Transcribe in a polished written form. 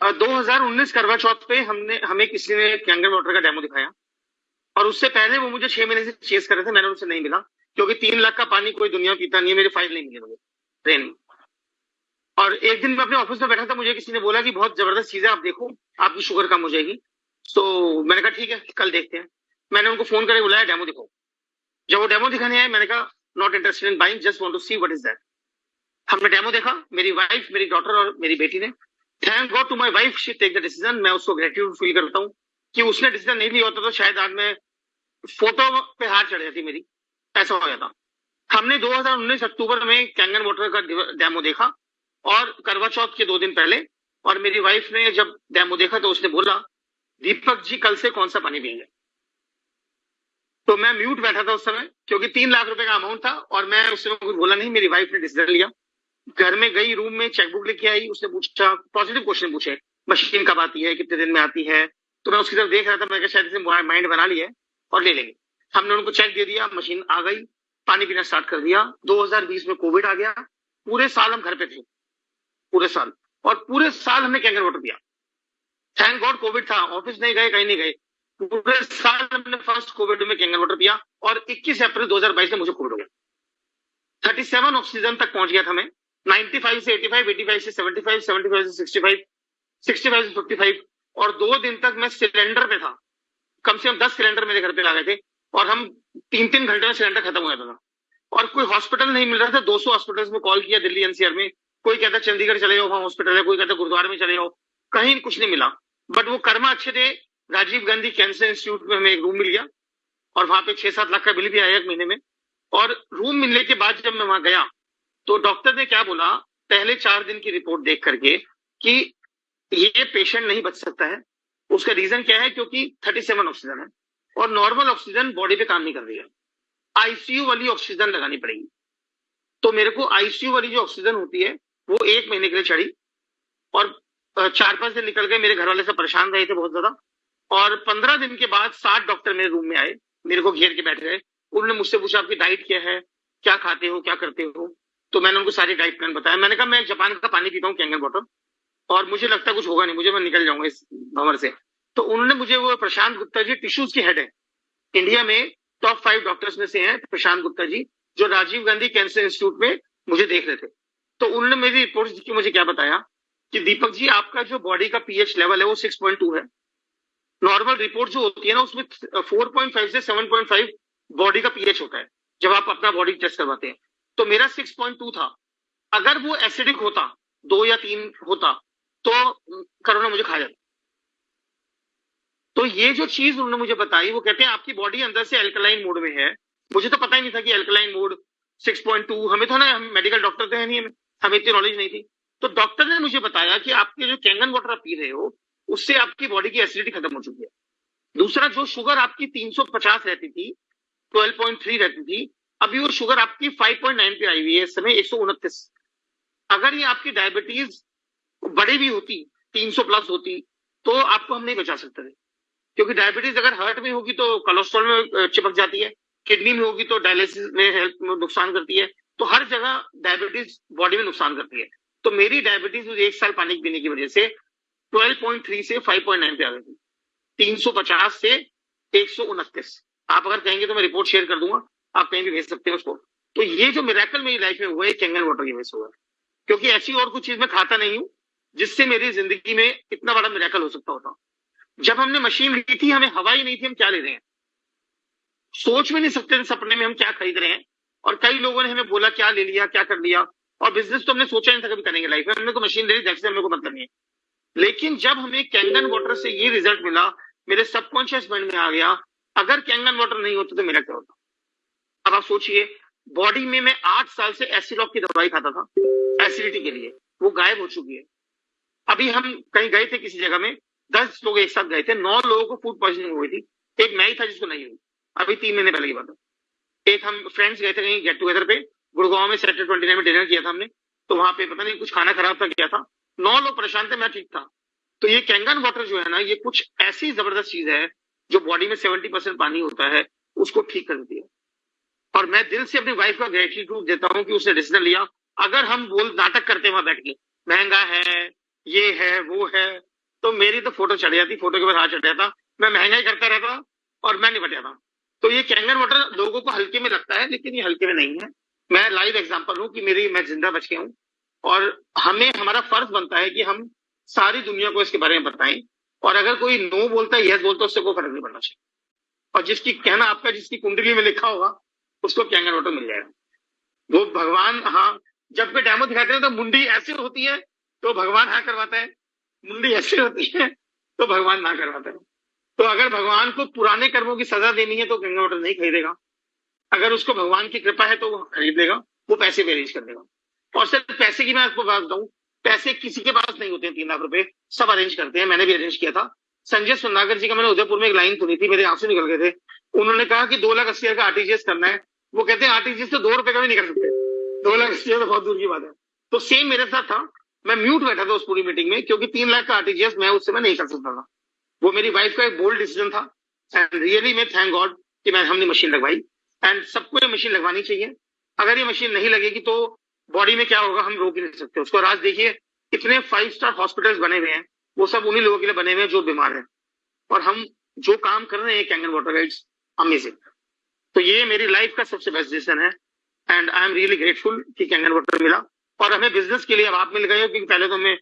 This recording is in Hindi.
2019 करवा चौथ पे हमें किसी ने कैंगन वाटर का डेमो दिखाया। और उससे पहले वो मुझे 6 महीने से चेस कर रहे थे, मैंने उनसे नहीं मिला, क्योंकि 3 लाख का पानी कोई दुनिया में पीता नहीं है। मेरी फाइल नहीं मिली मुझे ट्रेन में। और एक दिन मैं अपने ऑफिस में बैठा था, मुझे किसी ने बोला कि बहुत जबरदस्त चीज है, आप देखो आपकी शुगर कम हो जाएगी। तो मैंने कहा ठीक है, कल देखते हैं। मैंने उनको फोन करके बुलाया, डेमो दिखाओ। जब वो डेमो दिखाने आए, मैंने कहा not interested in buying, just want to see what is that. हमने डेमो देखा, मेरी वाइफ, मेरी डॉटर और मेरी बेटी ने। Thank God to my wife, she take the decision. मैं उसको ग्रेटिट्यूड फील करता हूँ कि उसने डिसीजन नहीं लिया होता तो शायद आज मैं फोटो पे हार चढ़ जाती मेरी, ऐसा हो जाता। हमने 2019 अक्टूबर में कैंगन वाटर का डेमो देखा, और करवा चौथ के 2 दिन पहले। और मेरी वाइफ ने जब डेमो देखा तो उसने बोला, दीपक जी कल से कौन सा पानी पिएंगे। तो मैं म्यूट बैठा था उस समय, क्योंकि 3 लाख रुपए का अमाउंट था, और मैं उस समय कुछ बोला नहीं। मेरी वाइफ ने डिसीजन लिया, घर में गई, रूम में चेकबुक लेके आई। उसने पूछा, पॉजिटिव क्वेश्चन पूछे, मशीन कब आती है, कितने दिन में आती है। तो मैं उसकी तरफ देख रहा था, मैं शायद इसे माइंड बना लिया है और ले लेंगे। हमने उनको चेक दे दिया, मशीन आ गई, पानी पीना स्टार्ट कर दिया। 2020 में कोविड आ गया, पूरे साल हम घर पे थे, पूरे साल। और पूरे साल हमने कैंगन वाटर पिया। थैंक गॉड कोविड था, ऑफिस नहीं गए, कहीं नहीं गए। पूरे साल हमने फर्स्ट कोविड में कैंगन वाटर पिया। और 21 अप्रैल 2022 में मुझे कोविड हो गया। 37 ऑक्सीजन तक पहुंच गया था मैं। 95 से 85, 85 से 75, 75 से 65, 65 से 55। और 2 दिन तक मैं सिलेंडर पे था। कम से कम 10 सिलेंडर मेरे घर पे आ गए थे, और हम 3-3 घंटे में सिलेंडर खत्म हो जाता था। और कोई हॉस्पिटल नहीं मिल रहा था। 200 हॉस्पिटल्स में कॉल किया दिल्ली एनसीआर में। कोई कहता चंडीगढ़ चले जाओ, वहां हॉस्पिटल है। कोई कहता गुरुद्वारा में चले जाओ, कहीं कुछ नहीं मिला। बट वो कर्मा अच्छे थे, राजीव गांधी कैंसर इंस्टीट्यूट में हमें एक रूम मिल गया, और वहां पे 6-7 लाख का बिल भी आया एक महीने में। और रूम मिलने के बाद जब मैं वहां गया, तो डॉक्टर ने क्या बोला, पहले 4 दिन की रिपोर्ट देख करके, कि ये पेशेंट नहीं बच सकता है। उसका रीजन क्या है, क्योंकि 37 ऑक्सीजन है, और नॉर्मल ऑक्सीजन बॉडी पे काम नहीं कर रही है, आईसीयू वाली ऑक्सीजन लगानी पड़ेगी। तो मेरे को आईसीयू वाली जो ऑक्सीजन होती है वो 1 महीने के लिए चढ़ी। और 4-5 दिन निकल गए, मेरे घर वाले सब परेशान रहे थे बहुत ज्यादा। और 15 दिन के बाद 7 डॉक्टर मेरे रूम में आए, मेरे को घेर के बैठ गए। उन्होंने मुझसे पूछा, आपकी डाइट क्या है, क्या खाते हो, क्या करते हो। तो मैंने उनको सारी डाइट प्लान बताया। मैंने कहा मैं जापान का पानी पीता हूँ, कैंगन वाटर, और मुझे लगता है कुछ होगा नहीं मुझे, मैं निकल जाऊंगा इस भंवर से। तो उन्होंने मुझे, वो प्रशांत गुप्ता जी टिश्यूज के हेड है, इंडिया में टॉप 5 डॉक्टर्स में से हैं प्रशांत गुप्ता जी, जो राजीव गांधी कैंसर इंस्टीट्यूट में मुझे देख रहे थे। तो उन्होंने मेरी रिपोर्ट की मुझे क्या बताया, कि दीपक जी आपका जो बॉडी का पीएच लेवल है वो 6.2 है। नॉर्मल रिपोर्ट जो होती है ना, उसमें 4.5 से 7.5 बॉडी का पीएच होता है जब आप अपना बॉडी टेस्ट करवाते हैं। तो मेरा 6.2 था। अगर वो एसिडिक होता, 2 या 3 होता, तो कोरोना मुझे खा जाता। तो ये जो चीज उन्होंने मुझे बताई, वो कहते हैं आपकी बॉडी अंदर से एल्कलाइन मोड में है। मुझे तो पता ही नहीं था कि एल्कलाइन मोड 6.2, हमें तो ना, हम मेडिकल डॉक्टर तो है नहीं, हमें इतनी नॉलेज नहीं थी। तो डॉक्टर ने मुझे बताया कि आपके जो कैंगन वाटर आप पी रहे हो, उससे आपकी बॉडी की एसिडिटी खत्म हो चुकी है। दूसरा, जो शुगर आपकी 350 रहती थी, 12.3 रहती थी, अभी वो शुगर आपकी 5.9 पे आई हुई है इस समय, 129। अगर ये आपकी डायबिटीज बड़ी भी होती, 300 प्लस होती, तो आपको हम नहीं बचा सकते थे। क्योंकि डायबिटीज अगर हार्ट में होगी तो कोलेस्ट्रॉल में चिपक जाती है, किडनी में होगी तो डायलिसिस में हेल्थ में नुकसान करती है। तो हर जगह डायबिटीज बॉडी में नुकसान करती है। तो मेरी डायबिटीज 1 साल पानी पीने की वजह से 12.3 से 5.9 पे आ गई थी, 350 से 129। आप अगर कहेंगे तो मैं रिपोर्ट शेयर कर दूंगा, आप कहीं भी भेज सकते हैं उसको। तो ये जो मिरेकल मेरी लाइफ में हुआ है, कैंगन वाटर की वजह से हुआ है। क्योंकि ऐसी और कुछ चीज मैं खाता नहीं हूं जिससे मेरी जिंदगी में इतना बड़ा मिरेकल हो सकता होता। जब हमने मशीन ली थी, हमें हवा ही नहीं थी, हम क्या ले रहे हैं, सोच भी नहीं सकते थे सपने में हम क्या खरीद रहे हैं। और कई लोगों ने हमें बोला क्या ले लिया, क्या कर लिया। और बिजनेस तो हमने सोचा नहीं था कभी करेंगे लाइफ में, हमने तो मशीन ले ली, जैसे हमने को मतलब नहीं है। लेकिन जब हमें कैंगन वाटर से ये रिजल्ट मिला, मेरे सबकॉन्शियस माइंड में आ गया, अगर कैंगन वाटर नहीं होता तो मेरा क्या होता। अब आप सोचिए, बॉडी में मैं 8 साल से एसिलॉक की दवाई खाता था एसिडिटी के लिए, वो गायब हो चुकी है। अभी हम कहीं गए थे किसी जगह में, 10 लोग एक साथ गए थे, 9 लोगों को फूड पॉइजनिंग हुई थी, एक मैं ही था जिसको नहीं हुई। अभी 3 महीने पहले की बात है। एक हम फ्रेंड्स गए थे कहीं गेट टुगेदर पे, गुड़गांव में सेक्टर 29 में डिनर किया था हमने। तो वहां पे पता नहीं कुछ खाना खराब था, क्या था, 9 लोग परेशान थे, मैं ठीक था। तो ये कैंगन वाटर जो है ना, ये कुछ ऐसी जबरदस्त चीज है जो बॉडी में 70% पानी होता है, उसको ठीक कर देती है। और मैं दिल से अपनी वाइफ का ग्रेटिट्यूड देता हूँ कि उसने डिसीजन लिया। अगर हम बोल नाटक करते वहां बैठ के, महंगा है, ये है, वो है, तो मेरी तो फोटो चढ़ जाती, फोटो के बाद हाथ चढ़ जाता, मैं महंगाई करता रहता और मैं निपट जाता। तो ये कैंगन वाटर लोगों को हल्के में लगता है, लेकिन ये हल्के में नहीं है। मैं लाइव एग्जांपल हूं कि मैं जिंदा बच गया हूं। और हमें, हमारा फर्ज बनता है कि हम सारी दुनिया को इसके बारे में बताएं। और अगर कोई नो बोलता है, यस बोलता है, उससे कोई फर्क नहीं पड़ना चाहिए। और जिसकी कहना आपका, जिसकी कुंडली में लिखा होगा, उसको कैंगन वाटर मिल जाएगा। वो भगवान, हाँ, जब भी डेमो दिखाते हैं तो मुंडी ऐसे होती है तो भगवान हाँ करवाता है, मुंडी ऐसे होती है तो भगवान ना करवाता है। तो अगर भगवान को पुराने कर्मों की सजा देनी है तो गंगा वाटर नहीं खरीदेगा। अगर उसको भगवान की कृपा है तो वो खरीद लेगा, वो पैसे भी अरेंज कर देगा। और सिर्फ पैसे की मैं आपको बात बताऊं, पैसे किसी के पास नहीं होते हैं 3 लाख रुपए, सब अरेंज करते हैं। मैंने भी अरेंज किया था। संजय सुनागर जी का मैंने उदयपुर में एक लाइन सुनी थी, मेरे आंसू निकल गए थे। उन्होंने कहा कि 2,80,000 का आरटीजीएस करना है। वो कहते हैं आरटीजीएस तो 2 रुपए का भी नहीं कर सकते, 2,80,000 तो बहुत दूर की बात है। तो सेम मेरे साथ था। मैं म्यूट बैठा था उस पूरी मीटिंग में, क्योंकि 3 लाख का आरटीजीएस मैं उस समय नहीं कर सकता था। वो मेरी वाइफ का एक बोल्ड डिसीजन था। एंड रियली में थैंक गॉड कि हमने मशीन लगवाई। एंड सबको ये मशीन लगवानी चाहिए। अगर ये मशीन नहीं लगेगी तो बॉडी में क्या होगा हम रोक ही नहीं सकते उसको। और आज देखिए कितने 5 स्टार हॉस्पिटल्स बने हुए हैं, वो सब उन्हीं लोगों के लिए बने हुए हैं जो बीमार हैं। और हम जो काम कर रहे हैं कैंगन वाटर का, इट्स अमेजिंग। तो ये मेरी लाइफ का सबसे बेस्ट डिसीजन है। And I am really grateful कि कैंगन वाटर मिला। और हमें बिजनेस के लिए अब आप मिल गए हो, क्योंकि पहले तो हमें